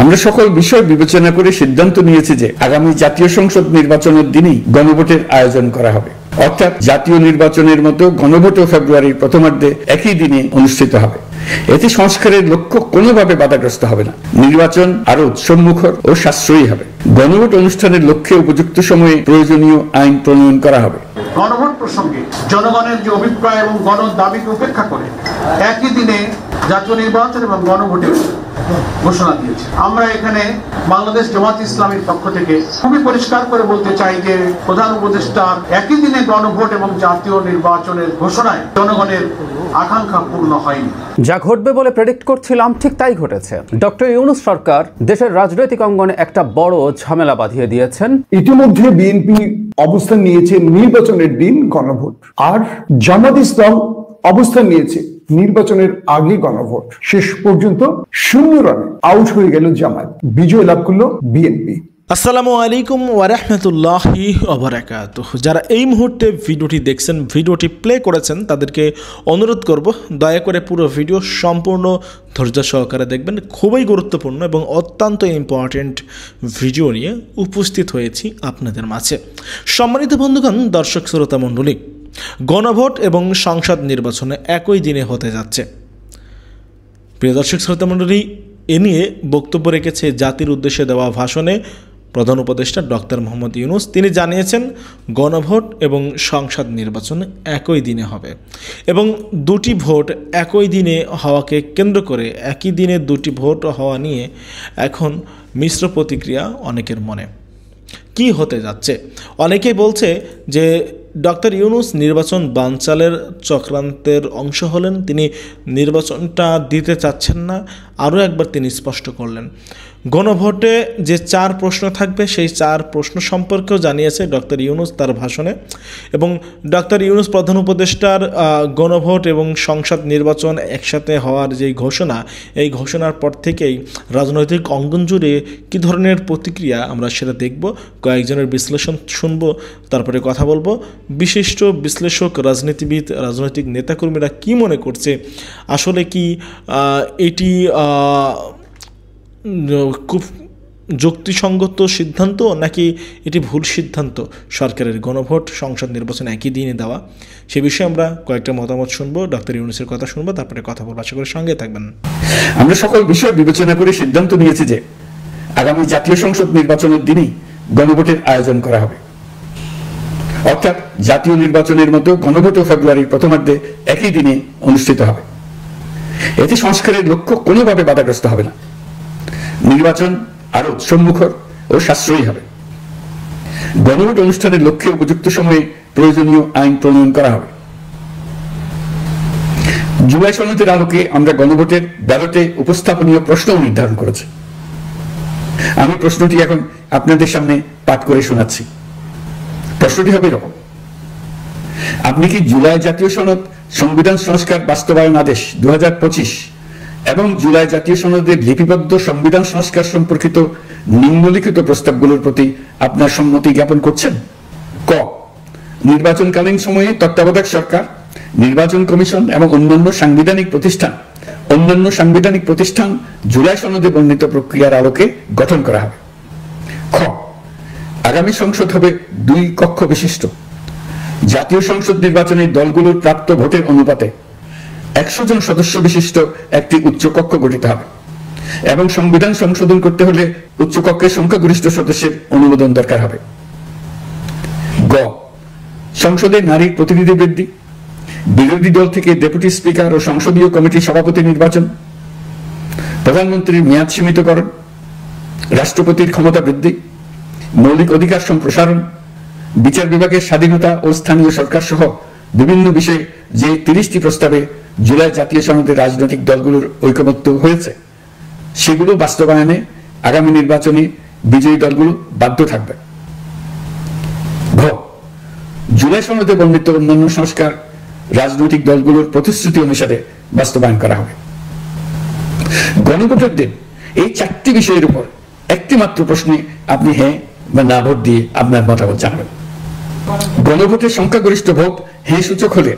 আমরা সকল বিষয় বিবেচনা করে সিদ্ধান্ত নিয়েছি যে আগামী জাতীয় সংসদ নির্বাচনের দিনই গণভোটের আয়োজন করা হবে, অর্থাৎ জাতীয় নির্বাচনের মতো গণভোটও ফেব্রুয়ারির প্রথমার্ধে একই দিনে অনুষ্ঠিত হবে। এতে সংস্কারের লক্ষ্য কোনোভাবে বাধাগ্রস্ত হবে না। নির্বাচন আরো উৎসবমুখর ও সাশ্রয়ী হবে। গণভোট অনুষ্ঠানের লক্ষ্যে উপযুক্ত সময়ে প্রয়োজনীয় আইন প্রণয়ন করা হবে। গণভোট প্রসঙ্গে জনগণের যে অভিপ্রায় এবং গণ দাবিকে উপেক্ষা করে একই দিনে জাতীয় নির্বাচন এবং গণভোটের ঘোষণা দিয়েছে। আমরা এখানে বাংলাদেশ জামাত ইসলামীর পক্ষ থেকে খুবই পরিষ্কার করে বলতে চাই যে প্রধান উপদেষ্টার একই দিনে গণভোট এবং জাতীয় নির্বাচনের ঘোষণায় জনগণের আকাঙ্ক্ষা পূর্ণ হয়নি। যা ঘটবে বলে প্রেডিক্ট করছিলাম ঠিক তাই ঘটেছে। ডক্টর ইউনূস সরকার দেশের রাজনৈতিক অঙ্গনে একটা বড় ঝামেলা বাঁধিয়ে দিয়েছেন। ইতিমধ্যে বিএনপি অবস্থান নিয়েছে নির্বাচনের দিন গণভোট, আর জামাত ইসলাম অবস্থান নিয়েছে নির্বাচনের আগে গণভোট। শেষ পর্যন্ত 0 রানে আউট হয়ে গেল জামাত, বিজয় লাভ করলো বিএনপি। আসসালামু আলাইকুম ওয়া রাহমাতুল্লাহি ওয়া বারাকাতুহু। যারা এই মুহূর্তে ভিডিওটি দেখছেন, ভিডিওটি প্লে করেছেন, তাদেরকে অনুরোধ করব দয়া করে পুরো ভিডিও সম্পূর্ণ ধৈর্য সহকারে দেখবেন। খুবই গুরুত্বপূর্ণ এবং অত্যন্ত ইম্পর্টেন্ট ভিডিও নিয়ে উপস্থিত হয়েছি আপনাদের মাঝে। সম্মানিত বন্ধুগণ, দর্শক শ্রোতা মণ্ডলী, গণভোট এবং সংসদ নির্বাচনে একই দিনে হতে যাচ্ছে। প্রিয় দর্শক শ্রোতা মণ্ডলী, এ নিয়ে বক্তব্য রেখেছে জাতির উদ্দেশ্যে দেওয়া ভাষণে প্রধান উপদেষ্টা ডক্টর মোহাম্মদ ইউনূস। তিনি জানিয়েছেন গণভোট এবং সংসদ নির্বাচন একই দিনে হবে এবং দুটি ভোট একই দিনে হওয়াকে কেন্দ্র করে একই দিনে দুটি ভোট হওয়া নিয়ে এখন মিশ্র প্রতিক্রিয়া অনেকের মনে। কি হতে যাচ্ছে? অনেকেই বলছে যে ডক্টর ইউনূস নির্বাচন বানচালের চক্রান্তের অংশ হলেন, তিনি নির্বাচনটা দিতে চাচ্ছেন না। আরও একবার তিনি স্পষ্ট করলেন গণভোটে যে 4 প্রশ্ন থাকবে সেই 4 প্রশ্ন সম্পর্কেও জানিয়েছে ডক্টর ইউনূস তার ভাষণে। এবং ডক্টর ইউনূস প্রধান উপদেষ্টার গণভোট এবং সংসদ নির্বাচন একসাথে হওয়ার যে ঘোষণা, এই ঘোষণার পর থেকেই রাজনৈতিক অঙ্গন জুড়ে কী ধরনের প্রতিক্রিয়া আমরা সেটা দেখব। কয়েকজনের বিশ্লেষণ শুনব, তারপরে কথা বলবো। বিশিষ্ট বিশ্লেষক, রাজনীতিবিদ, রাজনৈতিক নেতাকর্মীরা কি মনে করছে, আসলে কি এটি খুব যুক্তিসঙ্গত সিদ্ধান্ত নাকি এটি ভুল সিদ্ধান্ত সরকারের গণভোট সংসদ নির্বাচন একই দিনে দেওয়া, সে বিষয়ে আমরা কয়েকটা মতামত শুনবো, ডক্টর ইউনূসের কথা শুনবো, তারপরে কথা বলবো। আশা করি সঙ্গে থাকবেন। আমরা সকল বিষয় বিবেচনা করে সিদ্ধান্ত নিয়েছি যে আগামী জাতীয় সংসদ নির্বাচনের দিনই গণভোটের আয়োজন করা হবে, অর্থাৎ জাতীয় নির্বাচনের মতো গণভোটও ফেব্রুয়ারির প্রথমার্ধে একই দিনে অনুষ্ঠিত হবে। এতে সংস্কারের লক্ষ্য কোনোভাবে বাধাগ্রস্ত হবে না। নির্বাচন আরো উৎসবমুখর ও সাশ্রয়ী হবে। গণভোট অনুষ্ঠানের লক্ষ্যে উপযুক্ত সময়ে প্রয়োজনীয় আইন প্রণয়ন করা হবে। জুলাই সনদের আলোকে আমরা গণভোটের ব্যালটে উপস্থাপনীয় প্রশ্ন নির্ধারণ করেছি। আমি প্রশ্নটি এখন আপনাদের সামনে পাঠ করে শোনাচ্ছি। প্রশ্নটি হবে এরকম: আপনি কি জুলাই জাতীয় সনদ সংবিধান সংস্কার বাস্তবায়ন আদেশ 2025 এবং জুলাই জাতীয় সনদের লিপিবদ্ধ সংবিধান সংস্কার সম্পর্কিত নিম্নলিখিত প্রস্তাবগুলোর প্রতি আপনার সম্মতি জ্ঞাপন করছেন? ক, নির্বাচনকালীন সময়ে তত্ত্বাবধায়ক সরকার, নির্বাচন কমিশন এবং অন্যান্য সাংবিধানিক প্রতিষ্ঠান জুলাই সনদে বর্ণিত প্রক্রিয়ার আলোকে গঠন করা হবে। খ, আগামী সংসদ হবে 2 কক্ষ বিশিষ্ট। জাতীয় সংসদ নির্বাচনের দলগুলোর প্রাপ্ত ভোটের অনুপাতে 100 জন সদস্য বিশিষ্ট একটি উচ্চকক্ষ গঠিত হবে এবং সংবিধান সংশোধন করতে হলে উচ্চকক্ষের সংখ্যাগরিষ্ঠ সদস্যের অনুমোদন দরকার হবে। গ, সংসদে নারীর প্রতিনিধি বৃদ্ধি, বিরোধী দল থেকে ডেপুটি স্পিকার ও সংসদীয় কমিটির সভাপতি নির্বাচন, প্রধানমন্ত্রীর মেয়াদ সীমিতকরণ, রাষ্ট্রপতির ক্ষমতা বৃদ্ধি, মৌলিক অধিকার সম্প্রসারণ, বিচার বিভাগের স্বাধীনতা ও স্থানীয় সরকার সহ বিভিন্ন বিষয়ে যে 30টি প্রস্তাবে জুলাই জাতীয় সনদের রাজনৈতিক দলগুলোর ঐকমত্য হয়েছে, সেগুলো বাস্তবায়নে আগামী নির্বাচনে বিজয়ী দলগুলো বাধ্য থাকবে। ঘ, জুলাই সনদে বর্ণিত অন্যান্য সংস্কার রাজনৈতিক দলগুলোর প্রতিশ্রুতি অনুসারে বাস্তবায়ন করা হবে। গণভোটের দিন এই 4টি বিষয়ের উপর একটি মাত্র প্রশ্নে আপনি হ্যাঁ বা না ভোট দিয়ে আপনার মতামত জানাবেন। গণভোটের সংখ্যাগরিষ্ঠ ভোট হ্যাঁ সূচক হলে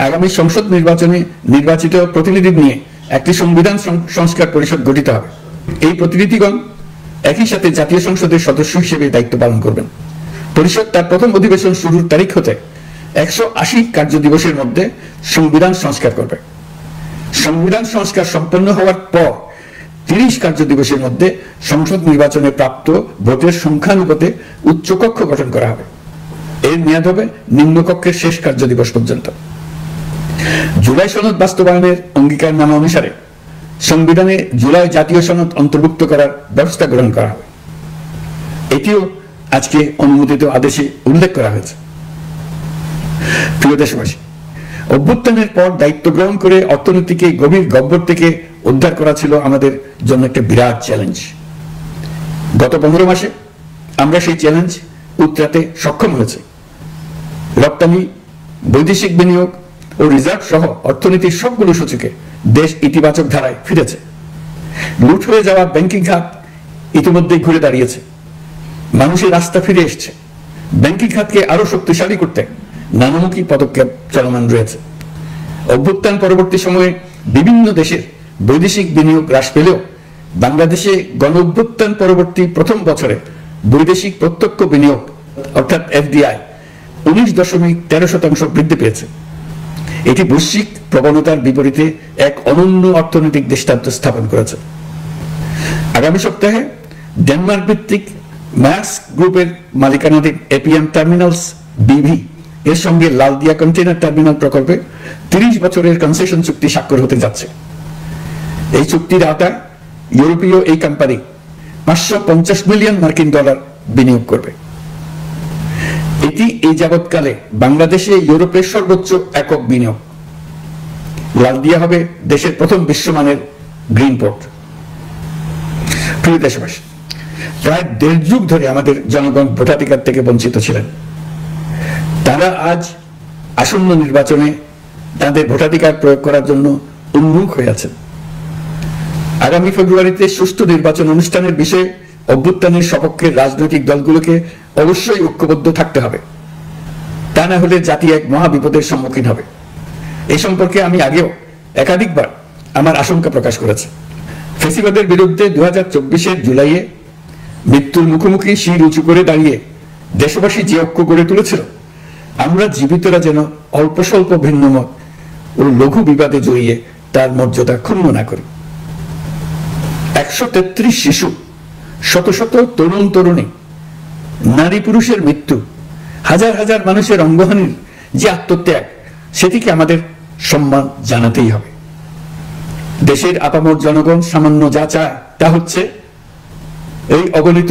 আগামী সংসদ নির্বাচনে নির্বাচিত প্রতিনিধি নিয়ে একটি সংবিধান সংস্কার পরিষদ গঠিত হবে এই প্রতিনিধিগণ একই সাথে জাতীয় সংসদের সদস্য হিসেবে দায়িত্ব পালন করবেন। পরিষদ তার প্রথম অধিবেশন শুরুর তারিখ হতে 180 কার্য দিবসের মধ্যে সংবিধান সংস্কার করবে। সংবিধান সংস্কার সম্পন্ন হওয়ার পর 30 কার্য দিবসের মধ্যে সংসদ নির্বাচনে প্রাপ্ত ভোটের সংখ্যানুপাতে উচ্চকক্ষ গঠন করা হবে। এর মেয়াদ হবে নিম্নকক্ষের শেষ কার্য দিবস পর্যন্ত। জুলাই সনদ বাস্তবায়নের অঙ্গীকারনামা অনুসারে সংবিধানে জুলাই জাতীয় সনদ অন্তর্ভুক্ত করার ব্যবস্থা গ্রহণ করা হবে। এটিও আজকে অনুমোদিত আদেশে উল্লেখ করা হয়েছে। প্রিয় দেশবাসী, অভ্যুত্থানের পর দায়িত্ব গ্রহণ করে অর্থনীতিকে গভীর গহ্বর থেকে উদ্ধার করা ছিল আমাদের জন্য একটা বিরাট চ্যালেঞ্জ। গত 15 মাসে আমরা সেই চ্যালেঞ্জ উতরাতে সক্ষম হয়েছে। রপ্তানি, বৈদেশিক বিনিয়োগ ও রিজার্ভ সহ অর্থনীতির সবগুলো সূচকে দেশ ইতিবাচক ধারায় ফিরেছে। লুট হয়ে যাওয়া ব্যাংকিং খাত ইতিমধ্যেই ঘুরে দাঁড়িয়েছে। মানুষের আস্থা ফিরে এসছে। ব্যাংকিং খাতকে আরো শক্তিশালী করতে নানামুখী পদক্ষেপ চলমান রয়েছে। অভ্যুত্থান পরবর্তী সময়ে বিভিন্ন দেশের বৈদেশিক বিনিয়োগ হ্রাস পেলেও বাংলাদেশে গণ অভ্যুত্থান পরবর্তী প্রথম বছরে বৈদেশিক প্রত্যক্ষ বিনিয়োগ অর্থাৎ এফডিআই 19.13% বৃদ্ধি পেয়েছে। এটি বৈশ্বিক প্রবণতার বিপরীতে এক অনন্য অর্থনৈতিক দৃষ্টান্ত স্থাপন করেছে। আগামী সপ্তাহে ডেনমার্ক ভিত্তিক মার্স্ক গ্রুপের মালিকানাধীন এপিএম টার্মিনালস বিভি এর সঙ্গে লালদিয়া কন্টেইনার টার্মিনাল প্রকল্পে 30 বছরের কনসেশন চুক্তি স্বাক্ষর হতে যাচ্ছে। এই চুক্তির আওতায় ইউরোপীয় এই কোম্পানি $550 মিলিয়ন বিনিয়োগ করবে। এটি এই যাবৎকালে বাংলাদেশে ইউরোপের সর্বোচ্চ একক বিনিয়োগ। লালদিয়া হবে দেশের প্রথম বিশ্বমানের গ্রিন পোর্ট। প্রিয় দেশবাসী, প্রায় 1.5 যুগ ধরে আমাদের জনগণ ভোটাধিকার থেকে বঞ্চিত ছিলেন। তারা আজ আসন্ন নির্বাচনে তাদের ভোটাধিকার প্রয়োগ করার জন্য উন্মুখ হয়ে আছেন। আগামী ফেব্রুয়ারিতে সুষ্ঠু নির্বাচন অনুষ্ঠানের বিষয়ে অভ্যুত্থানের সপক্ষের রাজনৈতিক দলগুলোকে অবশ্যই ঐক্যবদ্ধ থাকতে হবে। তা না হলে জাতি এক মহা বিপদের সম্মুখীন হবে। এই সম্পর্কে আমি আগেও একাধিকবার আমার আশঙ্কা প্রকাশ করেছি। ফ্যাসিবাদের বিরুদ্ধে 2024-এর জুলাইয়ে মৃত্যুর মুখোমুখি শির উঁচু করে দাঁড়িয়ে দেশবাসী যে ঐক্য গড়ে তুলেছিল, আমরা জীবিতরা যেন অল্প স্বল্প ভিন্নমত ও লঘু বিবাদে জড়িয়ে তার মর্যাদা ক্ষুণ্ণ না করি। 133 শিশু, শত শত তরুণ তরুণী, নারী পুরুষের মৃত্যু, হাজার হাজার মানুষের অঙ্গহানির যে আত্মত্যাগ, সেটিকে আমাদের সম্মান জানাতেই হবে। দেশের আপামর জনগণ সামান্য যা চায় তা হচ্ছে এই অগণিত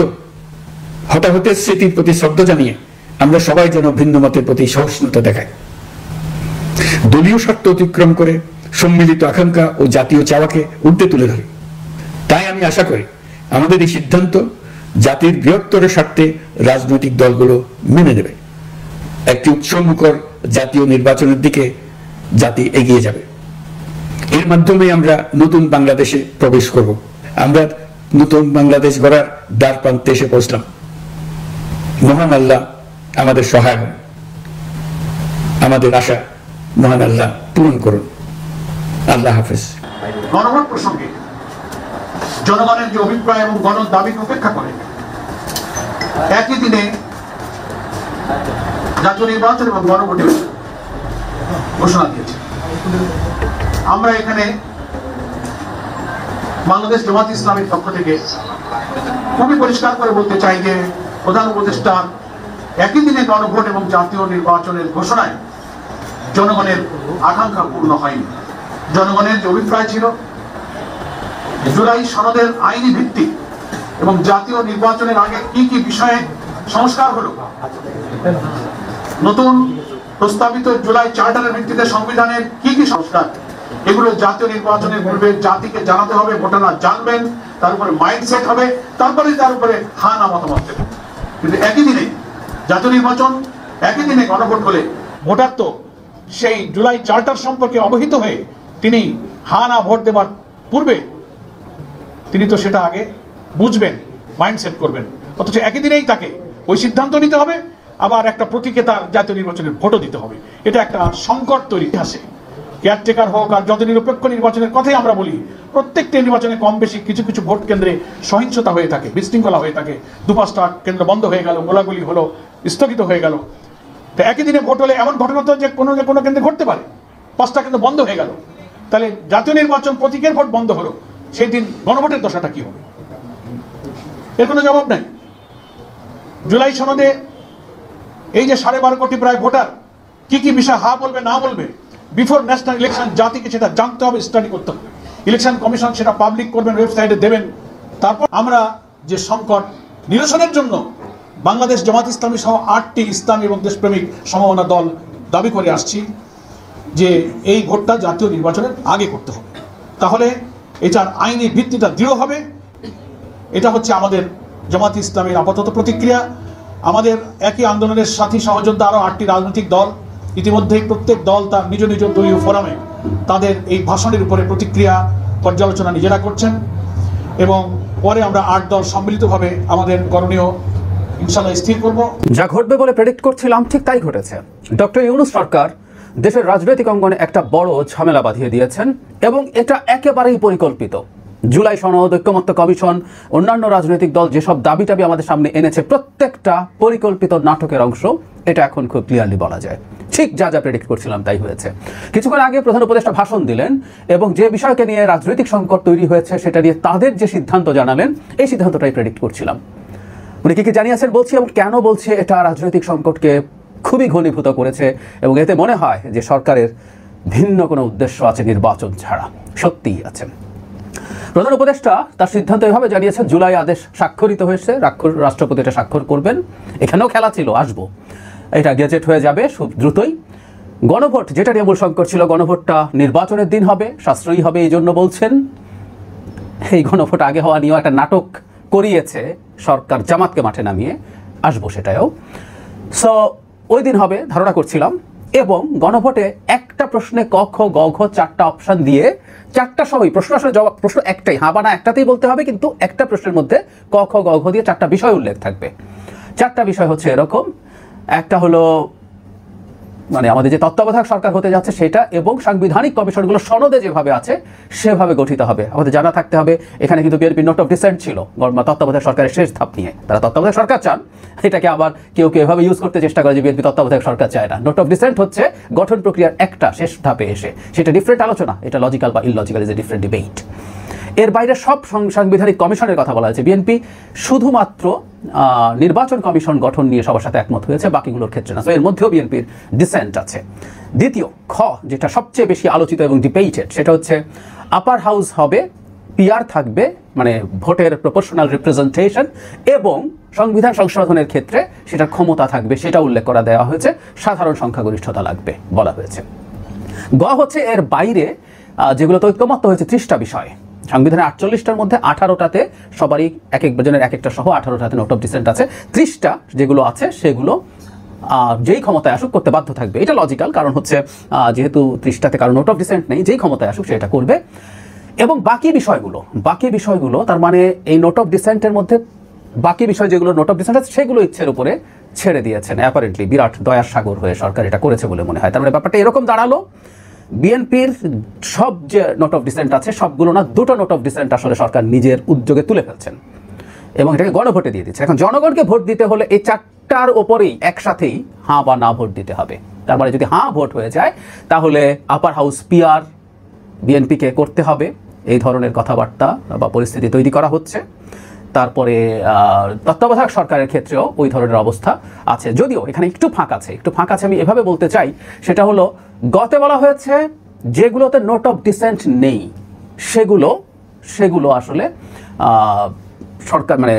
হতাহতের স্মৃতির প্রতি শ্রদ্ধা জানিয়ে আমরা সবাই যেন ভিন্ন মতের প্রতি সহিষ্ণুতা দেখাই। দলীয় স্বার্থ অতিক্রম করে সম্মিলিত আকাঙ্ক্ষা ও জাতীয় চাওয়াকে ঊর্ধ্বে তুলে ধরি। তাই আমি আশা করি আমাদের এই সিদ্ধান্ত জাতির বৃহত্তর স্বার্থে রাজনৈতিক দলগুলো মেনে নেবে। একটি উৎসবমুখর জাতীয় নির্বাচনের দিকে জাতি এগিয়ে যাবে। এর মাধ্যমে আমরা নতুন বাংলাদেশে প্রবেশ করব। আমরা নতুন বাংলাদেশ গড়ার দ্বার প্রান্তে এসে পৌঁছলাম। মহান আল্লাহ আমাদের সহায় হন। আমাদের আশা মহান আল্লাহ পূরণ করুন। আল্লাহ হাফেজ। গণভোট প্রসঙ্গে জনগণের যে অভিপ্রায় এবং গণ দাবিকে উপেক্ষা করে একই দিনে জাতীয় নির্বাচন এবং গণভোটের ঘোষণা দিয়েছে। আমরা এখানে বাংলাদেশ জামাত ইসলামীর পক্ষ থেকে খুবই পরিষ্কার করে বলতে চাই যে প্রধান উপদেষ্টা একই দিনে গণভোট এবং জাতীয় নির্বাচনের ঘোষণায় জনগণের আকাঙ্ক্ষা পূর্ণ হয়নি। জনগণের যে অভিপ্রায় ছিল জুলাই সনদের আইনি ভিত্তি এবং জাতীয় নির্বাচনের আগে কি কি বিষয়ে সংস্কার হলো, নতুন প্রস্তাবিত জুলাই চার্টারের ভিত্তিতে সংবিধানের কি কি সংস্কার, এগুলো জাতীয় নির্বাচনের পূর্বে জাতিকে জানাতে হবে। ভোটাররা জানবেন, তার উপরে মাইন্ডসেট হবে, তারপরে তার উপরে হা না মতামত দেবে। কিন্তু একই দিনে জাতীয় নির্বাচন, একই দিনে গণভোট হলে ভোটার তো সেই জুলাই চার্টার সম্পর্কে অবহিত হয়ে তিনি হা না ভোট দেওয়ার পূর্বে তিনি তো সেটা আগে বুঝবেন, মাইন্ডসেট করবেন। অথচ একই দিনেই তাকে ওই সিদ্ধান্ত নিতে হবে, আবার একটা প্রতীকে তার জাতীয় নির্বাচনের ভোটও দিতে হবে। এটা একটা সংকট তৈরি আছে। কেয়ারটেকার হোক আর যত নিরপেক্ষ নির্বাচনের কথাই আমরা বলি, প্রত্যেকটি নির্বাচনে কম বেশি কিছু কিছু ভোট কেন্দ্রে সহিংসতা হয়ে থাকে, বিশৃঙ্খলা হয়ে থাকে। 2-5টা কেন্দ্র বন্ধ হয়ে গেল, গোলাগুলি হলো, স্থগিত হয়ে গেল। তো একই দিনে ভোট হলে এমন ঘটনা তো যে কোনো কেন্দ্রে ঘটতে পারে, 5টা কেন্দ্র বন্ধ হয়ে গেল। তাহলে জাতীয় নির্বাচন প্রতীকের ভোট বন্ধ হলো, সেই দিন গণভোটের দশাটা কি হবে? এর কোনো জবাব নাই। জুলাই সনদে এই যে 12.5 কোটি প্রায় ভোটার কি কি বিষয় হা বলবে না বলবে, বিফোর ন্যাশনাল ইলেকশন জাতিকে সেটা জানতে হবে, স্টাডি করতে হবে। ইলেকশন কমিশন সেটা পাবলিক করবেন, ওয়েবসাইটে দেবেন। তারপর আমরা যে সংকট নিরসনের জন্য বাংলাদেশ জামাত ইসলামী সহ 8টি ইসলামী এবং দেশপ্রেমিক সমমনা দল দাবি করে আসছি যে এই ভোটটা জাতীয় নির্বাচনের আগে করতে হবে, তাহলে এটার আইনি ভিত্তিটা দৃঢ় হবে। এটা হচ্ছে আমাদের জামাত ইসলামীর আপাতত প্রতিক্রিয়া। আমাদের একই আন্দোলনের সাথী সহযোদ্ধা আরও 8টি রাজনৈতিক দল ইতিমধ্যেই প্রত্যেক দল তার নিজ নিজ দলীয় ফোরামে তাদের এই ভাষণের উপরে প্রতিক্রিয়া পর্যালোচনা নিজেরা করছেন, এবং পরে আমরা 8 দল সম্মিলিতভাবে আমাদের করণীয় ইনশাআল্লাহ স্থির করব। যা ঘটবে বলে প্রেডিক্ট করছিলাম ঠিক তাই ঘটেছে। ডক্টর ইউনূস সরকার দেশের রাজনৈতিক অঙ্গনে একটা বড় ঝামেলা বাঁধিয়ে দিয়েছেন, এবং এটা একেবারেই পরিকল্পিত। জুলাই সনদ, ঐক্যমত্য কমিশন, অন্যান্য রাজনৈতিক দল যেসব দাবি টাবি আমাদের সামনে এনেছে, প্রত্যেকটা পরিকল্পিত নাটকের অংশ। এটা এখন খুব ক্লিয়ারলি বলা যায়। ঠিক যা যা প্রেডিক্ট করছিলাম তাই হয়েছে। কিছুক্ষণ আগে প্রধান উপদেষ্টা ভাষণ দিলেন এবং যে বিষয়কে নিয়ে রাজনৈতিক সংকট তৈরি হয়েছে সেটা নিয়ে তাদের যে সিদ্ধান্ত জানালেন, এই সিদ্ধান্তটাই প্রেডিক্ট করছিলাম। উনি কি কি জানিয়েছেন বলছি, এবং কেন বলছে এটা রাজনৈতিক সংকটকে খুবই ঘনীভূত করেছে, এবং এতে মনে হয় যে সরকারের ভিন্ন কোনো উদ্দেশ্য আছে নির্বাচন ছাড়া। সত্যিই আছে। প্রধান উপদেষ্টা তার সিদ্ধান্ত এভাবে জানিয়েছেন, জুলাই আদেশ স্বাক্ষরিত হয়েছে, রাষ্ট্রপতি এটা স্বাক্ষর করবেন। এখানেও খেলা ছিল, আসবো, এটা গেজেট হয়ে যাবে খুব দ্রুতই। গণভোট, যেটা নিয়ে মূল সংকট ছিল, গণভোটটা নির্বাচনের দিন হবে, সাশ্রয়ী হবে, এই জন্য বলছেন। এই গণভোট আগে হওয়া নিয়েও একটা নাটক করিয়েছে সরকার জামাতকে মাঠে নামিয়ে, আসবো সেটাও। সো ওই দিন হবে ধারণা করছিলাম, এবং গণভোটে একটা প্রশ্নে ক খ গ ঘ 4টা অপশন দিয়ে 4টা সবই প্রশ্ন, আসলে জবাব প্রশ্ন একটাই, হ্যাঁ বা না একটাতেই বলতে হবে, কিন্তু একটা প্রশ্নের মধ্যে ক খ গ ঘ দিয়ে 4টা বিষয় উল্লেখ থাকবে। 4টা বিষয় হচ্ছে এরকম, একটা হলো মানে আমাদের যে তত্ত্বাবধায়ক সরকার হতে যাচ্ছে সেটা, এবং সাংবিধানিক কমিশনগুলো সনদে যেভাবে আছে সেভাবে গঠিত হবে। আমাদের জানা থাকতে হবে এখানে কিন্তু বিএনপি নোট অফ ডিসেন্ট ছিল তত্ত্বাবধায়ক সরকারের শেষ ধাপ নিয়ে। তারা তত্ত্বাবধায়ক সরকার চান, এটাকে আবার কেউ কেউ এভাবে ইউজ করতে চেষ্টা করে যে বিএনপি তত্ত্বাবধায়ক সরকার চায় না। নোট অফ ডিসেন্ট হচ্ছে গঠন প্রক্রিয়ার একটা শেষ ধাপে এসে, সেটা ডিফারেন্ট আলোচনা, এটা লজিক্যাল বা illogical is a different debate. এর বাইরে সব সাংবিধানিক কমিশনের কথা বলা হয়েছে। বিএনপি শুধুমাত্র নির্বাচন কমিশন গঠন নিয়ে সবার সাথে একমত হয়েছে, বাকিগুলোর ক্ষেত্রে না। তো এর মধ্যেও বিএনপির ডিসেন্ট আছে। দ্বিতীয় খ, যেটা সবচেয়ে বেশি আলোচিত এবং ডিবেটেড, সেটা হচ্ছে আপার হাউস হবে, পিআর থাকবে, মানে ভোটের প্রপোর্শনাল রিপ্রেজেন্টেশন, এবং সংবিধান সংশোধনের ক্ষেত্রে সেটার ক্ষমতা থাকবে, সেটা উল্লেখ করা দেওয়া হয়েছে। সাধারণ সংখ্যাগরিষ্ঠতা লাগবে বলা হয়েছে। গ হচ্ছে এর বাইরে যেগুলো ঐক্যমত্য হয়েছে 30টা বিষয়। সংবিধানের 48টার মধ্যে 18টাতে সবারই এক একজনের এক একটা সহ 18টাতে নোট অফ ডিসেন্ট আছে। 30টা যেগুলো আছে সেগুলো যেই ক্ষমতায় আসুক করতে বাধ্য থাকবে। এটা লজিক্যাল, কারণ হচ্ছে যেহেতু 30টাতে কারণ নোট অফ ডিসেন্ট নেই, যেই ক্ষমতায় আসুক সেটা করবে। এবং বাকি বিষয়গুলো তার মানে এই নোট অফ ডিসেন্টের মধ্যে বাকি বিষয় যেগুলো নোট অফ ডিসেন্ট আছে সেগুলো ইচ্ছের উপরে ছেড়ে দিয়েছেন। অ্যাপারেন্টলি বিরাট দয়ার সাগর হয়ে সরকার এটা করেছে বলে মনে হয়। তার মানে ব্যাপারটা এরকম দাঁড়ালো, বিএনপির সব যে নোট অফ ডিসেন্ট আছে সবগুলো না, 2টা নোট অফ ডিসেন্ট আসলে সরকার নিজের উদ্যোগে তুলে ফেলছেন এবং এটাকে গণভোটে দিয়ে দিচ্ছে। এখন জনগণকে ভোট দিতে হলে এই 4টার ওপরেই একসাথেই হাঁ বা না ভোট দিতে হবে। তার মানে যদি হাঁ ভোট হয়ে যায় তাহলে আপার হাউস পিআর বিএনপিকে করতে হবে, এই ধরনের কথাবার্তা বা পরিস্থিতি তৈরি করা হচ্ছে। তারপরে তত্ত্বাবধায়ক সরকারের ক্ষেত্রেও ওই ধরনের অবস্থা আছে, যদিও এখানে একটু ফাঁক আছে। আমি এভাবে বলতে চাই, সেটা হলো গতে বলা হয়েছে যেগুলোতে নোট অফ ডিসেন্ট নেই সেগুলো আসলে সরকার মানে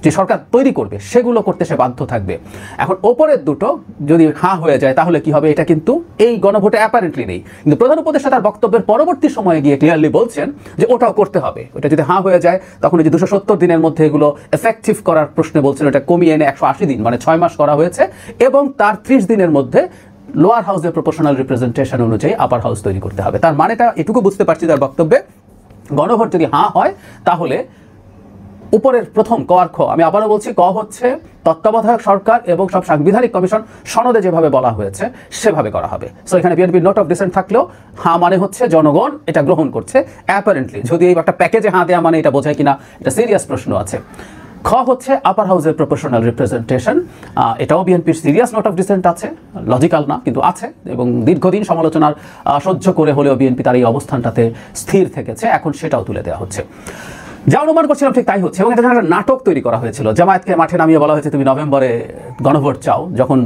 যে সরকার তৈরি করবে সেগুলো করতে সে বাধ্য থাকবে। এখন ওপরের দুটো যদি হাঁ হয়ে যায় তাহলে কি হবে, এটা কিন্তু এই গণভোটে অ্যাপারেন্টলি নেই। কিন্তু প্রধান উপদেষ্টা তার বক্তব্যের পরবর্তী সময়ে গিয়ে ক্লিয়ারলি বলছেন যে ওটাও করতে হবে। ওটা যদি হাঁ হয়ে যায় তখন যে 270 দিনের মধ্যে এগুলো এফেক্টিভ করার প্রশ্নে বলছেন ওটা কমিয়ে এনে 180 দিন মানে 6 মাস করা হয়েছে, এবং তার 30 দিনের মধ্যে লোয়ার হাউসের প্রপোর্শনাল রিপ্রেজেন্টেশন অনুযায়ী আপার হাউস তৈরি করতে হবে। তার মানেটা এটুকু বুঝতে পারছি তার বক্তব্যে, গণভোট যদি হাঁ হয় তাহলে উপরের প্রথম ক আর খ, আমি আবারও বলছি, ক হচ্ছে তত্ত্বাবধায়ক সরকার এবং সব সাংবিধানিক কমিশন সনদে যেভাবে বলা হয়েছে সেভাবে করা হবে। সো এখানে বিএনপির নোট অফ ডিসেন্ট থাকলেও হ্যাঁ মানে হচ্ছে জনগণ এটা গ্রহণ করছে অ্যাপারেন্টলি। যদি এই একটা প্যাকেজে হ্যাঁ দেওয়া মানে এটা বোঝায় কিনা এটা সিরিয়াস প্রশ্ন আছে। খ হচ্ছে আপার হাউসের প্রপোর্শনাল রিপ্রেজেন্টেশন, এটাও বিএনপির সিরিয়াস নোট অফ ডিসেন্ট আছে, লজিক্যাল না কিন্তু আছে, এবং দীর্ঘদিন সমালোচনার সহ্য করে হলেও বিএনপি তার এই অবস্থানটাতে স্থির থেকেছে, এখন সেটাও তুলে দেওয়া হচ্ছে। যা অনুমান করছিলাম ঠিক তাই হচ্ছে, এবং এটা একটা নাটক তৈরি করা হয়েছিল। জামায়াতকে মাঠে নামিয়ে বলা হয়েছে তুমি নভেম্বরে গণভোট চাও, যখন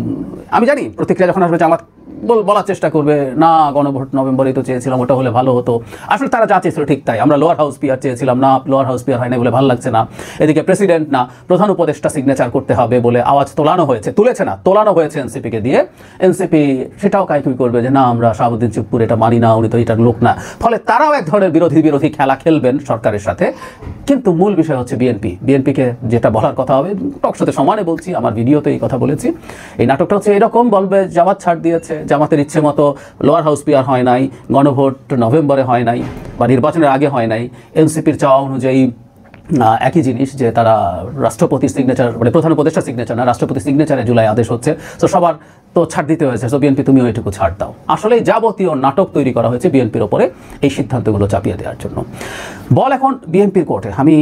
আমি জানি প্রতিক্রিয়া যখন আসবে জামাত বলার চেষ্টা করবে না গণভোট নভেম্বরেই তো চেয়েছিলাম, ওটা হলে ভালো হতো। আসলে তারা যা চেয়েছিল ঠিক তাই, আমরা লোয়ার হাউস পিআর চেয়েছিলাম, না লোয়ার হাউস পিআর হয় না বলে ভালো লাগছে না, এদিকে প্রেসিডেন্ট না প্রধান উপদেষ্টা সিগনেচার করতে হবে বলে আওয়াজ তোলানো হয়েছে, তোলানো হয়েছে এনসিপিকে দিয়ে। এনসিপি সেটাও কাইকুই করবে যে না আমরা শাহাবুদ্দিন চুপ্পুর এটা মানি না, উনি তো এটার লোক না, ফলে তারাও এক ধরনের বিরোধী খেলা খেলবেন সরকারের সাথে। কিন্তু মূল বিষয় হচ্ছে বিএনপিকে যেটা বলার কথা হবে, টকশোতে সমানে বলছি, আমার ভিডিওতে এই কথা বলেছি, এই নাটকটা হচ্ছে এরকম, বলবে জামাত ছাড় দিয়েছে, জামাতের ইচ্ছে মতো লোয়ার হাউস পিআর হয় নাই, গণভোট নভেম্বরে হয় নাই বা নির্বাচনের আগে হয় নাই, এনসিপির চাওয়া অনুযায়ী একই জিনিস যে তারা রাষ্ট্রপতির সিগনেচার মানে প্রধান উপদেষ্টা সিগনেচার না রাষ্ট্রপতির সিগনেচারে জুলাই আদেশ হচ্ছে, তো সবার তো ছাড় দিতে হয়েছে, সো বিএনপি তুমিও এটুকু ছাড় দাও। আসলে যাবতীয় নাটক তৈরি করা হয়েছে বিএনপির ওপরে এই সিদ্ধান্তগুলো চাপিয়ে দেওয়ার জন্য। বল এখন বিএনপির কোর্টে। আমি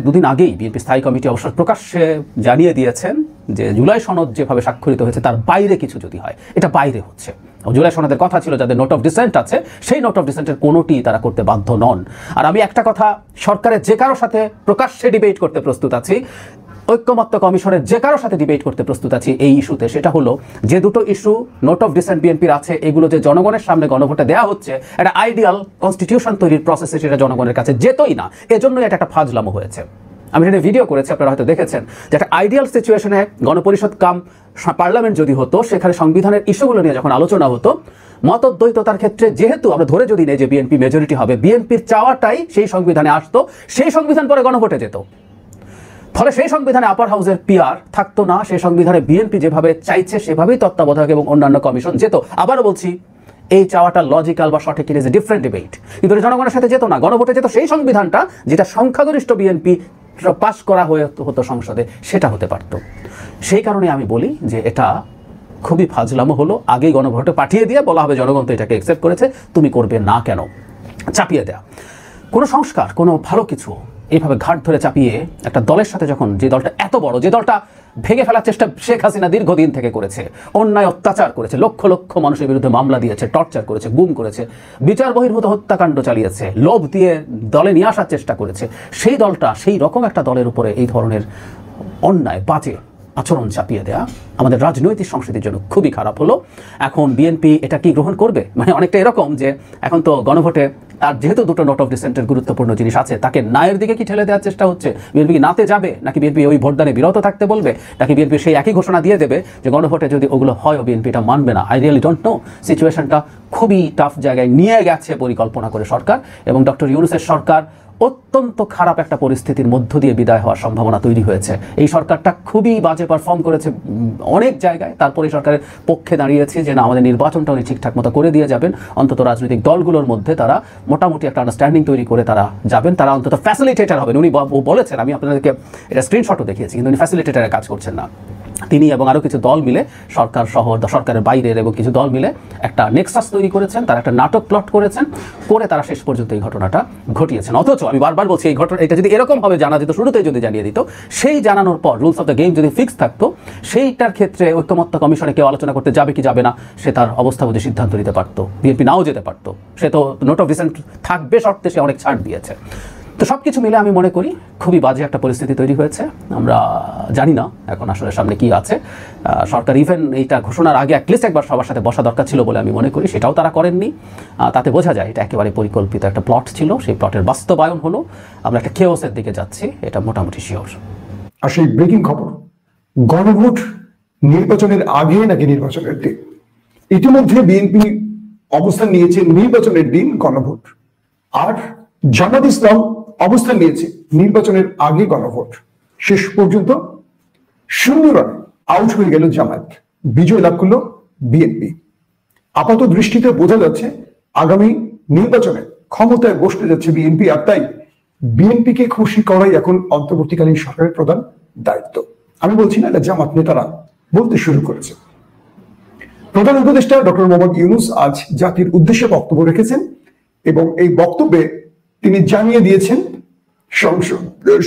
দুদিন আগেই বিএনপি স্থায়ী কমিটি অবশ্য প্রকাশ্যে জানিয়ে দিয়েছেন যে জুলাই সনদ যেভাবে স্বাক্ষরিত হয়েছে তার বাইরে কিছু যদি হয়, এটা বাইরে হচ্ছে। জুলাই সনদের কথা ছিল যাদের নোট অফ ডিসেন্ট আছে সেই নোট অফ ডিসেন্টের কোনোটি তারা করতে বাধ্য নন। আর আমি একটা কথা সরকারের যে কারোর সাথে প্রকাশ্যে ডিবেট করতে প্রস্তুত আছি, ঐক্যমত্য কমিশনের যে কারোর সাথে ডিবেট করতে প্রস্তুত আছি এই ইস্যুতে, সেটা হলো যে দুটো ইস্যু নোট অফ ডিসেন্ট বিএনপির আছে, এগুলো যে জনগণের সামনে গণভোটে দেওয়া হচ্ছে, একটা আইডিয়াল কনস্টিটিউশন তৈরির প্রসেসে সেটা জনগণের কাছে যেতই না, এজন্যই এটা একটা ফাজলামো হয়েছে। আমি সেটা ভিডিও করেছি, আপনারা হয়তো দেখেছেন, যে একটা আইডিয়াল সিচুয়েশনে গণপরিষদ কাম পার্লামেন্ট যদি হতো, সেখানে সংবিধানের ইস্যুগুলো নিয়ে যখন আলোচনা হতো, মতদ্বৈততার ক্ষেত্রে যেহেতু আমরা ধরে যদি নেই যে বিএনপি মেজরিটি হবে, বিএনপির চাওয়াটাই সেই সংবিধানে আসতো, সেই সংবিধান পরে গণভোটে যেত, ফলে সেই সংবিধানে আপার হাউসের পিআর থাকতো না, সেই সংবিধানে বিএনপি যেভাবে চাইছে সেভাবেই তত্ত্বাবধায়ক এবং অন্যান্য কমিশন যেত। আবারও বলছি, এই চাওয়াটা লজিক্যাল বা সঠিক ইজ এ ডিফারেন্ট ডিবেট, কিন্তু জনগণের সাথে যেত না, গণভোটে যেত সেই সংবিধানটা যেটা সংখ্যাগরিষ্ঠ বিএনপি পাস করা হতো সংসদে, সেটা হতে পারত। সেই কারণে আমি বলি যে এটা খুবই ফাজলামো হলো, আগেই গণভোটে পাঠিয়ে দিয়ে বলা হবে জনগণ তো এটাকে অ্যাকসেপ্ট করেছে, তুমি করবে না কেন, চাপিয়ে দেয়া। কোনো সংস্কার, কোনো ভালো কিছু এইভাবে ঘাট ধরে চাপিয়ে একটা দলের সাথে যখন, যে দলটা এত বড়, যে দলটা ভেঙে ফেলার চেষ্টা শেখ হাসিনা দীর্ঘদিন থেকে করেছে, অন্যায় অত্যাচার করেছে, লক্ষ লক্ষ মানুষের বিরুদ্ধে মামলা দিয়েছে, টর্চার করেছে, গুম করেছে, বিচার বহির্ভূত হত্যাকাণ্ড চালিয়েছে, লোভ দিয়ে দলে নিয়ে আসার চেষ্টা করেছে, সেই দলটা, সেই রকম একটা দলের উপরে এই ধরনের অন্যায় বাজে আচরণ চাপিয়ে দেয়া আমাদের রাজনৈতিক সংস্কৃতির জন্য খুবই খারাপ হলো। এখন বিএনপি এটা কি গ্রহণ করবে? মানে অনেকটা এরকম যে এখন তো গণভোটে আর যেহেতু দুটো নোট অফ ডিসেন্টের গুরুত্বপূর্ণ জিনিস আছে, তাকে নায়ের দিকে কি ঠেলে দেওয়ার চেষ্টা হচ্ছে? বিএনপি কি নাতে যাবে, নাকি বিএনপি ওই ভোটদানে বিরত থাকতে বলবে, নাকি বিএনপি সেই একই ঘোষণা দিয়ে দেবে যে গণভোটে যদি ওগুলো হয় বিএনপি এটা মানবে না? I really don't know. সিচুয়েশনটা খুবই টাফ জায়গায় নিয়ে গেছে পরিকল্পনা করে সরকার, এবং ডক্টর ইউনূসের সরকার অত্যন্ত খারাপ একটা পরিস্থিতির মধ্য দিয়ে বিদায় হওয়ার সম্ভাবনা তৈরি হয়েছে। এই সরকারটা খুবই বাজে পারফর্ম করেছে অনেক জায়গায়, তারপরে সরকারের পক্ষে দাঁড়িয়েছে যে না আমাদের নির্বাচনটা উনি ঠিকঠাক মতো করে দিয়ে যাবেন, অন্তত রাজনৈতিক দলগুলোর মধ্যে তারা মোটামুটি একটা আন্ডারস্ট্যান্ডিং তৈরি করে তারা যাবেন, তারা অন্তত ফ্যাসিলিটেটর হবেন। উনি বলেছেন, আমি আপনাদেরকে এটা স্ক্রিনশটও দেখিয়েছি, কিন্তু উনি ফ্যাসিলিটেটরে কাজ করছেন না। তিনি এবং আরও কিছু দল মিলে, সরকার সহ সরকারের বাইরের এবং কিছু দল মিলে একটা নেক্সাস তৈরি করেছেন, তারা একটা নাটক প্লট করেছেন, করে তারা শেষ পর্যন্ত এই ঘটনাটা ঘটিয়েছেন। অথচ আমি বারবার বলছি, এই ঘটনা এটা যদি এরকম ভাবে জানা যেত, শুরুতেই যদি জানিয়ে দিত, সেই জানানোর পর রুলস অফ দ্য গেম যদি ফিক্স থাকতো, সেইটার ক্ষেত্রে ঐক্যমত্য কমিশনে কেউ আলোচনা করতে যাবে কি যাবে না সে তার অবস্থা বুঝে সিদ্ধান্ত নিতে পারতো, বিএনপি নাও যেতে পারতো। সে তো নোট অফ ডিসেন্ট থাকবে শর্তে সে অনেক ছাড় দিয়েছে। তো সব কিছু মিলে আমি মনে করি খুবই বাজে একটা পরিস্থিতি তৈরি হয়েছে। আমরা জানি না এখন আসলে সামনে কি আছে। সরকার ইভেন এইটা ঘোষণার আগে অ্যাটলিস্ট একবার সবার সাথে বসা দরকার ছিল বলে আমি মনে করি, সেটাও তারা করেননি। তাতে বোঝা যায় এটা একেবারে পরিকল্পিত একটা প্লট ছিল, সেই প্লটের বাস্তবায়ন হলো। আমরা একটা কেওসের দিকে যাচ্ছি, এটা মোটামুটি শিওর। আর সেই ব্রেকিং খবর, গণভোট নির্বাচনের আগে নাকি নির্বাচনের দিন? ইতিমধ্যে বিএনপি অবস্থান নিয়েছে নির্বাচনের দিন গণভোট, আর জামাত ইসলাম অবস্থান নিয়েছে নির্বাচনের আগে গণভোট। শেষ পর্যন্ত 0 রানে আউট হয়ে গেল জামায়াত, বিজয় লাভ করলো বিএনপি। আপাত দৃষ্টিতে বোঝা যাচ্ছে আগামী নির্বাচনে ক্ষমতায় বসতে যাচ্ছে বিএনপি, আর তাই বিএনপিকে খুশি করাই এখন অন্তর্বর্তীকালীন সরকারের প্রধান দায়িত্ব। আমি বলছি না, এটা জামাত নেতারা বলতে শুরু করেছে। প্রধান উপদেষ্টা ডক্টর মোহাম্মদ ইউনূস আজ জাতির উদ্দেশ্যে বক্তব্য রেখেছেন এবং এই বক্তব্যে তিনি জানিয়ে দিয়েছেন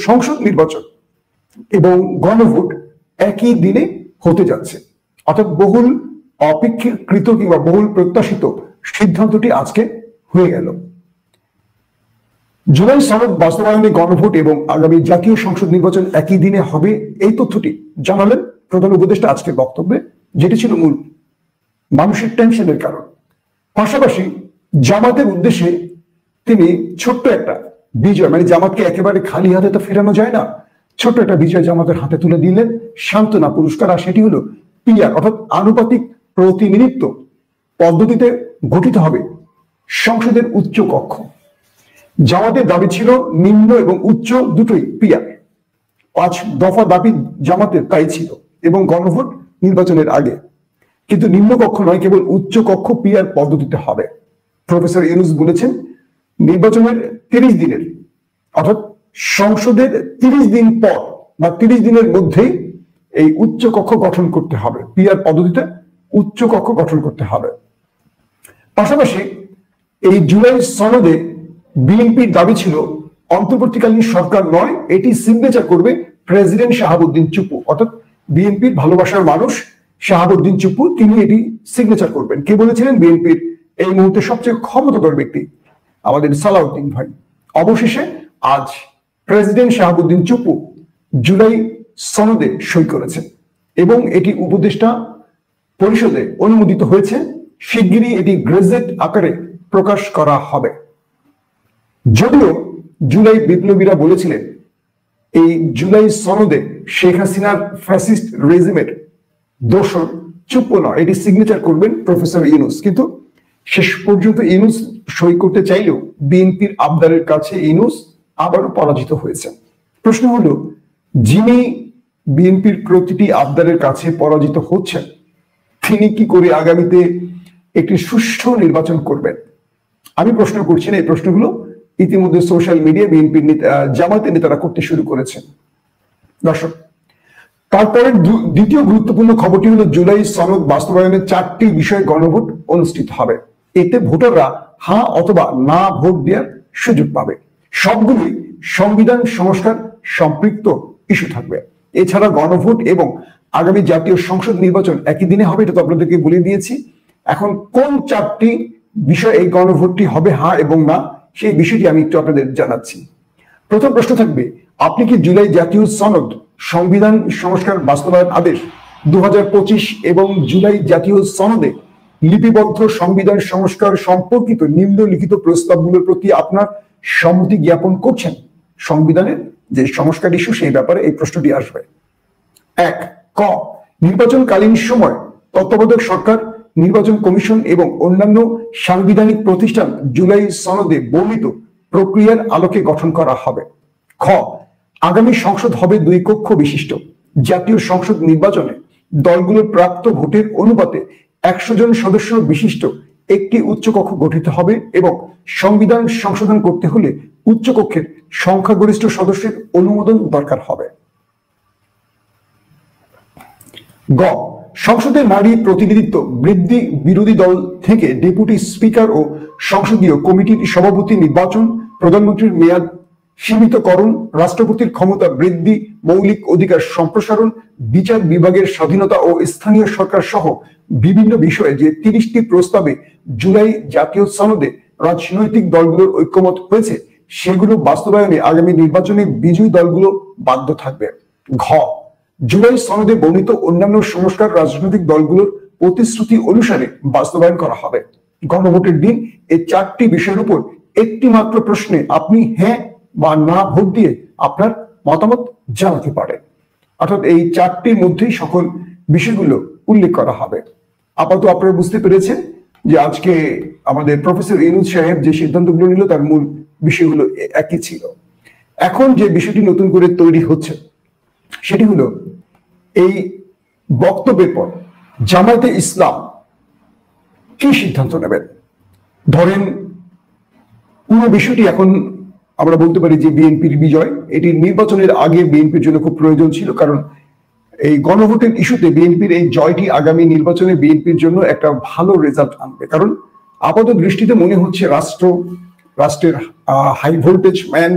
সংসদ নির্বাচন এবং গণভোট একই দিনে হতে যাচ্ছে, অর্থাৎ বহুল অপেক্ষাকৃত কিংবা বহুল প্রত্যাশিত সিদ্ধান্তটি আজকে হয়ে গেল। জুলাই সনদ বাস্তবায়নে গণভোট এবং আগামী জাতীয় সংসদ নির্বাচন একই দিনে হবে, এই তথ্যটি জানালেন প্রধান উপদেষ্টা আজকের বক্তব্যে, যেটি ছিল মূল মানুষের টেনশনের কারণ। পাশাপাশি জামাতের উদ্দেশ্যে তিনি ছোট্ট একটা বিজয়, মানে জামাতকে একেবারে খালি হাতে তো ফেরানো যায় না, ছোট্ট একটা বিজয় জামাতের হাতে তুলে দিলেন, সান্ত্বনা পুরস্কার। আর সেটি হলো পিআর, অর্থাৎ আনুপাতিক প্রতিনিধিত্ব পদ্ধতিতে গঠিত হবে সংসদের উচ্চ কক্ষ। জামাতের দাবি ছিল নিম্ন এবং উচ্চ দুটোই পিআর। 5 দফা দাবি জামাতের তাই ছিল এবং গণভোট নির্বাচনের আগে, কিন্তু নিম্ন কক্ষ নয়, কেবল উচ্চ কক্ষ পিআর পদ্ধতিতে হবে। প্রফেসর ইউনূস বলেছেন নির্বাচনের 30 দিনের, অর্থাৎ সংসদের 30 দিন পর বা 30 দিনের মধ্যেই এই উচ্চ কক্ষ গঠন করতে হবে, পিআর পদ্ধতিতে উচ্চ কক্ষ গঠন করতে হবে। পাশাপাশি এই জুলাই সনদে বিএনপির দাবি ছিল অন্তর্বর্তীকালীন সরকার নয়, এটি সিগনেচার করবে প্রেসিডেন্ট শাহাবুদ্দিন চুপ্পু, অর্থাৎ বিএনপির ভালোবাসার মানুষ শাহাবুদ্দিন চুপ্পু, তিনি এটি সিগনেচার করবেন। কে বলেছিলেন? বিএনপির এই মুহূর্তে সবচেয়ে ক্ষমতাধর ব্যক্তি আমাদের সালাউদ্দিন ভাই। অবশেষে আজ প্রেসিডেন্ট শাহাবুদ্দিন চুপ্পু জুলাই সনদে সই করেছেন এবং এটি উপদেষ্টা পরিষদে অনুমোদিত হয়েছে। শিগগিরই এটি গেজেট আকারে প্রকাশ করা হবে। যদিও জুলাই বিপ্লবীরা বলেছিলেন এই জুলাই সনদে শেখ হাসিনার ফ্যাসিস্ট রেজিমের দোসর চুপ্পু নয়, এটি সিগনেচার করবেন প্রফেসর ইউনূস, কিন্তু শেষ পর্যন্ত ইউনূস সই করতে চাইলেও বিএনপির আবদারের কাছে ইউনূস আবারও পরাজিত হয়েছে। প্রশ্ন হলো, যিনি বিএনপির প্রতিটি আবদারের কাছে পরাজিত হচ্ছেন তিনি কি করে আগামীতে একটি সুষ্ঠু নির্বাচন করবেন? আমি প্রশ্ন করছি না, এই প্রশ্নগুলো ইতিমধ্যে সোশ্যাল মিডিয়া বিএনপির জামাতের নেতারা করতে শুরু করেছেন। দর্শক, তারপরে দ্বিতীয় গুরুত্বপূর্ণ খবরটি হলো জুলাই সনদ বাস্তবায়নের 4টি বিষয়ে গণভোট অনুষ্ঠিত হবে। এতে ভোটাররা হ্যাঁ অথবা না ভোট দেওয়ার সুযোগ পাবে। সবগুলি সংবিধান সংস্কার সম্পৃক্ত ইস্যু থাকবে। এছাড়া গণভোট এবং আগামী জাতীয় সংসদ নির্বাচন একই দিনে হবে, এটা তো আপনাদেরকে বলে দিয়েছি। এখন কোন 4টি বিষয় এই গণভোটটি হবে হ্যাঁ এবং না, সেই বিষয়টি আমি একটু আপনাদের জানাচ্ছি। প্রথম প্রশ্ন থাকবে, আপনি কি জুলাই জাতীয় সনদ সংবিধান সংস্কার বাস্তবায়ন আদেশ 2025 এবং জুলাই জাতীয় সনদে লিপিবদ্ধ সংবিধান সংস্কার সম্পর্কিত নিম্নলিখিত প্রস্তাবগুলোর প্রতি আপনার সম্মতি জ্ঞাপন করছেন? সংবিধানের যে সংস্কার ইস্যু সেই ব্যাপারে এই প্রশ্নটি আসবে। 1 ক, নির্বাচনকালীন সময় তত্ত্বাবধায়ক সরকার, নির্বাচন কমিশন এবং অন্যান্য সাংবিধানিক প্রতিষ্ঠান জুলাই সনদে বর্ণিত প্রক্রিয়ার আলোকে গঠন করা হবে। খ, আগামী সংসদ হবে 2 কক্ষ বিশিষ্ট। জাতীয় সংসদ নির্বাচনে দলগুলোর প্রাপ্ত ভোটের অনুপাতে 100 জন সদস্য বিশিষ্ট একটি উচ্চকক্ষ গঠিত হবে এবং সংবিধান সংশোধন করতে হলে উচ্চকক্ষের সংখ্যাগরিষ্ঠ সদস্যের অনুমোদন দরকার হবে। গ, সংসদের নারী প্রতিনিধিত্ব বৃদ্ধি, বিরোধী দল থেকে ডেপুটি স্পিকার ও সংসদীয় কমিটির সভাপতি নির্বাচন, প্রধানমন্ত্রীর মেয়াদ সীমিতকরণ, রাষ্ট্রপতির ক্ষমতা বৃদ্ধি, মৌলিক অধিকার সম্প্রসারণ, বিচার বিভাগের স্বাধীনতা ও স্থানীয় সরকার সহ বিভিন্ন বিষয়ে যে 30টি প্রস্তাবে জুলাই জাতীয় সনদে রাজনৈতিক দলগুলোর ঐক্যমত হয়েছে সেগুলো বাস্তবায়নে আগামী নির্বাচনে বিজয়ী দলগুলো বাধ্য থাকবে। ঘ, জুলাই সনদে বর্ণিত অন্যান্য সংস্কার রাজনৈতিক দলগুলোর প্রতিশ্রুতি অনুসারে বাস্তবায়ন করা হবে। গণভোটের দিন এই 4টি বিষয়ের উপর একটি মাত্র প্রশ্নে আপনি হ্যাঁ বা না ভোট দিয়ে আপনার মতামত জানাতে পারেন। অর্থাৎ এই 4টির মধ্যেই সকল বিষয়গুলো উল্লেখ করা হবে। আপাতত আপনারা বুঝতে পেরেছেন যে আজকে আমাদের প্রফেসর ইউনূস সাহেব যে সিদ্ধান্তগুলো নিল তার মূল বিষয়গুলো একই ছিল। এখন যে বিষয়টি নতুন করে তৈরি হচ্ছে সেটি হলো এই বক্তব্যের পর জামায়াতে ইসলাম কি সিদ্ধান্ত নেবেন। ধরেন পুরো বিষয়টি এখন আমরা বলতে পারি যে বিএনপির বিজয়, এটি নির্বাচনের আগে বিএনপির জন্য খুব প্রয়োজন ছিল, কারণ এই গণভোটের ইস্যুতে বিএনপির এই জয়টি আগামী নির্বাচনে বিএনপির জন্য একটা ভালো রেজাল্ট আনবে। কারণ আপাত দৃষ্টিতে মনে হচ্ছে রাষ্ট্রের হাই ভোল্টেজ ম্যান,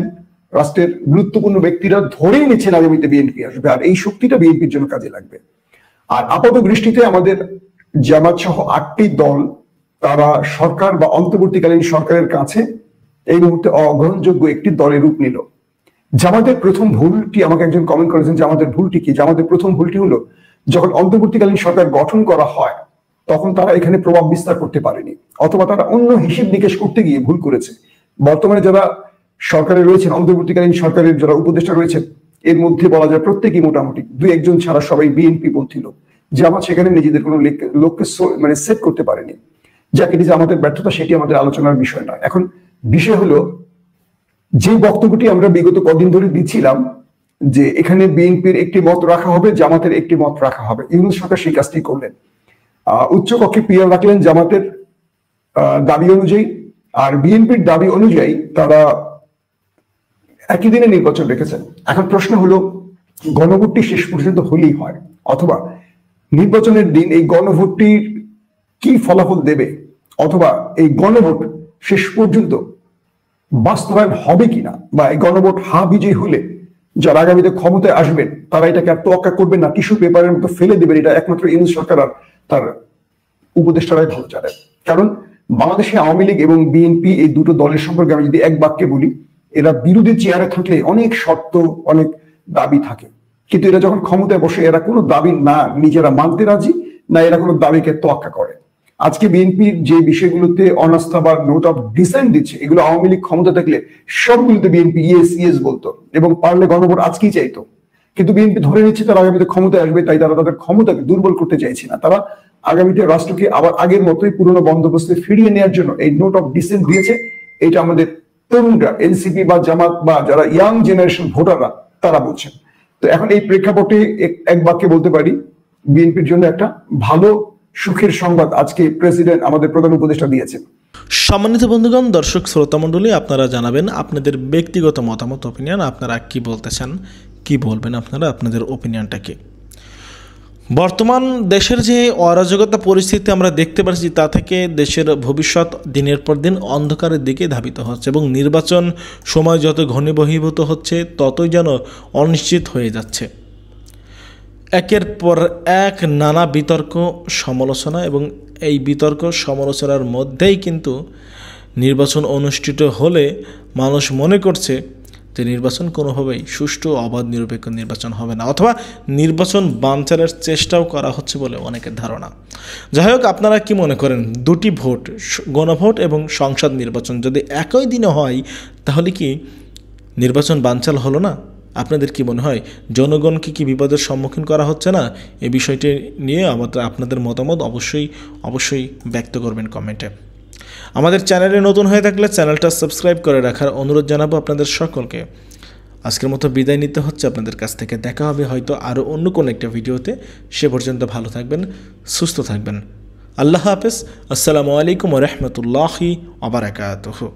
রাষ্ট্রের গুরুত্বপূর্ণ ব্যক্তিরা ধরেই নিচ্ছেন আগামীতে বিএনপি আসবে, আর এই শক্তিটা বিএনপির জন্য কাজে লাগবে। আর আপাত দৃষ্টিতে আমাদের জামাত সহ 8টি দল তারা সরকার বা অন্তর্বর্তীকালীন সরকারের কাছে এই মুহূর্তে অগ্রহণযোগ্য একটি দলের রূপ নিল। জামাতের প্রথম ভুলটি, আমাকে একজন কমেন্ট করেছেন জামাতের ভুলটি কি, জামাতের প্রথম ভুলটি হলো যখন অন্তর্বর্তীকালীন সরকার গঠন করা হয় তখন তারা এখানে প্রভাব বিস্তার করতে পারেনি, অথবা তারা অন্য হিসেব নিকেশ করতে গিয়ে ভুল করেছে। বর্তমানে যারা সরকারে রয়েছেন, অন্তর্বর্তীকালীন সরকারের যারা উপদেষ্টা রয়েছেন, এর মধ্যে বলা যায় প্রত্যেকেই মোটামুটি 2-1 ছাড়া সবাই বিএনপি পন্থী লোক। জামাত সেখানে নিজেদের কোনো লোককে মানে সেট করতে পারেনি। যাকে এটি যে আমাদের ব্যর্থতা, সেটি আমাদের আলোচনার বিষয় নয়। এখন বিষয় হলো যে বক্তব্যটি আমরা বিগত কদিন ধরে দিচ্ছিলাম যে এখানে বিএনপির একটি মত রাখা হবে, জামাতের একটি মত রাখা হবে, ইউনূস সরকার সেই কাজটি করলেন। উচ্চকক্ষে পিয়ার রাখলেন জামাতের দাবি অনুযায়ী, আর বিএনপির দাবি অনুযায়ী তারা একই দিনে নির্বাচন রেখেছেন। এখন প্রশ্ন হলো গণভোটটি শেষ পর্যন্ত হলেই হয়, অথবা নির্বাচনের দিন এই গণভোটটির কি ফলাফল দেবে, অথবা এই গণভোট শেষ পর্যন্ত বাস্তবায়ন হবে কিনা, বা এই গণভোট হা বিজয়ী হলে যারা আগামীতে ক্ষমতায় আসবেন তারা এটাকে আর তোয়াক্কা করবেন না, টিস্যু পেপারের মতো ফেলে দেবেন, এটা একমাত্র ইউনূস সরকার আর তার উপদেষ্টারাই ভালো জানেন। কারণ বাংলাদেশে আওয়ামী লীগ এবং বিএনপি এই দুটো দলের সম্পর্কে আমি যদি এক বাক্যে বলি, এরা বিরোধী চেয়ারে থাকলে অনেক শর্ত, অনেক দাবি থাকে, কিন্তু এরা যখন ক্ষমতায় বসে এরা কোনো দাবি না নিজেরা মানতে রাজি, না এরা কোনো দাবিকে তোয়াক্কা করে। আজকে বিএনপির যে বিষয়গুলোতে অনাস্থা বা নোট অফ ডিসেন্ট দিচ্ছে, এগুলো আওয়ামী লীগ ক্ষমতা থাকলে সবগুলোতে বিএনপি ইয়েস বলতো এবং পারলে গণভোট আজকেই চাইতো। কিন্তু বিএনপি ধরে নিচ্ছে তারা আগামীতে ক্ষমতায় আসবে, তাই তারা তাদের ক্ষমতাকে দুর্বল করতে চাইছে না। তারা আগামীতে রাষ্ট্রকে আবার আগের মতোই পুরনো বন্দোবস্তে ফিরিয়ে নেওয়ার জন্য এই নোট অফ ডিসেন্ট দিয়েছে। এটা আমাদের তরুণরা, এনসিপি বা জামাত বা যারা ইয়াং জেনারেশন ভোটাররা তারা বলছেন। তো এখন এই প্রেক্ষাপটে এক বাক্যে বলতে পারি বিএনপির জন্য একটা ভালো সুখের সংবাদ আজকে প্রেসিডেন্ট, আমাদের প্রধান উপদেষ্টা দিয়েছেন। সম্মানিত বন্ধুগণ, দর্শক শ্রোতা মণ্ডলী, আপনারা জানাবেন আপনাদের ব্যক্তিগত মতামত, ওপিনিয়ন, আপনারা কি বলতে চান, কি বলবেন আপনারা, আপনাদের ওপিনিয়নটাকে। বর্তমান দেশের যে অরাজকতা পরিস্থিতি আমরা দেখতে পাচ্ছি, তা থেকে দেশের ভবিষ্যৎ দিনের পর দিন অন্ধকারের দিকে ধাবিত হচ্ছে এবং নির্বাচন সময় যত ঘনীভূত হচ্ছে ততই যেন অনিশ্চিত হয়ে যাচ্ছে। একের পর এক নানা বিতর্ক সমালোচনা, এবং এই বিতর্ক সমালোচনার মধ্যেই কিন্তু নির্বাচন অনুষ্ঠিত হলে মানুষ মনে করছে যে নির্বাচন কোনোভাবেই সুষ্ঠু, অবাধ, নিরপেক্ষ নির্বাচন হবে না, অথবা নির্বাচন বানচালের চেষ্টাও করা হচ্ছে বলে অনেকের ধারণা। যাই হোক, আপনারা কি মনে করেন, দুটি ভোট, গণভোট এবং সংসদ নির্বাচন যদি একই দিনে হয় তাহলে কি নির্বাচন বানচাল হলো না? আপনাদের কি মনে হয়, জনগণকে কি বিপদের সম্মুখীন করা হচ্ছে না? এই বিষয়টি নিয়ে আপনাদের মতামত অবশ্যই ব্যক্ত করবেন কমেন্টে। আমাদের চ্যানেলে নতুন হয়ে থাকলে চ্যানেলটা সাবস্ক্রাইব করে রাখার অনুরোধ জানাবো আপনাদের সকলকে। আজকের মতো বিদায় নিতে হচ্ছে আপনাদের কাছ থেকে। দেখা হবে হয়তো আরও অন্য কোনো একটা ভিডিওতে। সে পর্যন্ত ভালো থাকবেন, সুস্থ থাকবেন। আল্লাহ হাফেজ। আসসালামু আলাইকুম ওয়া রাহমাতুল্লাহি ওয়া বারাকাতুহু।